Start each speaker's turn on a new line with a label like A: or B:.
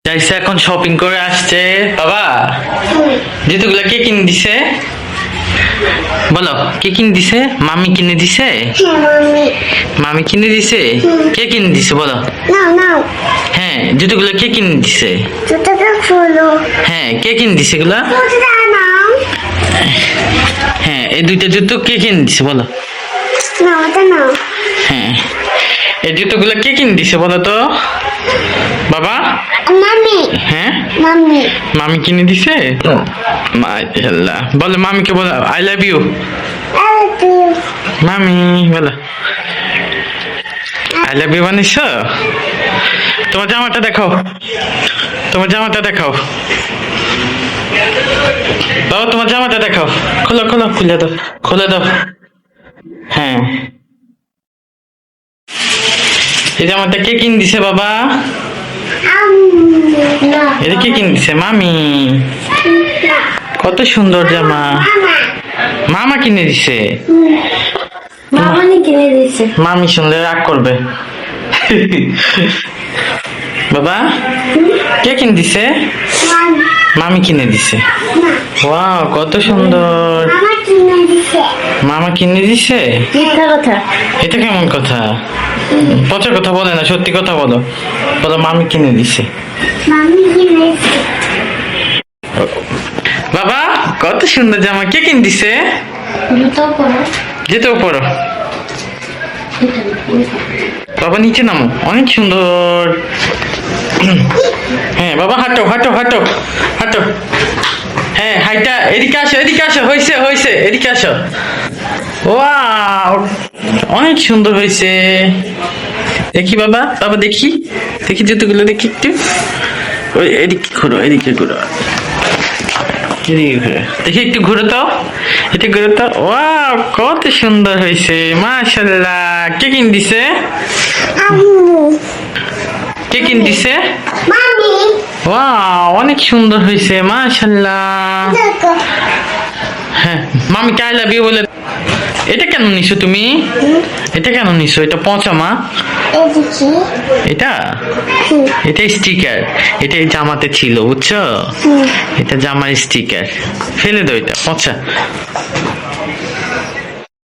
A: যাইছে এখন শপিং করে আসছে বাবা। জুতোগুলো কে কিনে দিছে বলো? কে কিনে দিছে? মামি কিনে দিছে? মামি কিনে দিছে? কে কিনে দিছে বলো? হ্যাঁ, জুতোগুলো কে কিনে দিছে? হ্যাঁ, কে কিনে দিছে এগুলা? হ্যাঁ, এই দুইটা জুতো কে কিনে দিছে বলো? হ্যাঁ, এই জুতোগুলো কে কিনে দিছে বলো তো বাবা?
B: মামি।
A: হ্যাঁ,
B: মামি।
A: মামি কিনে দিছে। মাশাআল্লাহ, বলো মামিকে বলো আই লাভ ইউ। মামি বলো আই লাভ ইউ বানিয়েছ? তোমার জামাটা দেখাও, তোমার জামাটা দেখাও বাবা, তোমার জামাটা দেখাও। খোলো খোলো, খুলে দাও, খুলে দাও। হ্যাঁ, এই জামাটা কে কিনে দিছে বাবা? এটা কে কিনে দিছে? মামি। কত সুন্দর জামা, মামা কিনে দিছে। মামি শুনলে রাগ করবে। বাবা, কে কিনে দিছে? মামি কিনে দিছে। ওয়াও, কত সুন্দর। মামা কিনে দিছে? এটা কেমন কথা? পচা কথা বলে না, সত্যি কথা বলো। বলো মামি কিনে দিছে। বাবা, কত সুন্দর জামা, কে কিনে দিছে? যেতেও পড়ো বাবা, নিচে নামো, অনেক সুন্দর। হ্যাঁ বাবা, হাঁটো হাঁটো হাঁটো হাঁটো। হ্যাঁ, হাইটা এদিকে আসো, এদিকে আসো, হয়েছে হয়েছে, এদিকে আসো। ওয়াও, অনেক সুন্দর হয়েছে। দেখি বাবা, বাবা দেখি, দেখি জুতোগুলো দেখি একটু। ওই এদিকে ঘুরো, এদিকে ঘুরো, এদিকে ঘুরো, দেখি একটু ঘুরো তো, এটা ঘুরো তো। ওয়াও, কত সুন্দর হয়েছে, মাশাআল্লাহ। কে কিনে দিছে? কে কিনে দিছে? ওয়াও, অনেক সুন্দর হয়েছে, মাশাআল্লাহ। হ্যাঁ, মামিকে আই লাভ ইউ বলে। এটা কেন নিছো তুমি? এটা কেন নিছো? এটা পচা মা। এটা এটা স্টিকার, এটা এই জামাতে ছিল বুঝছো? এটা জামার স্টিকার, ফেলে দাও, এটা পচা।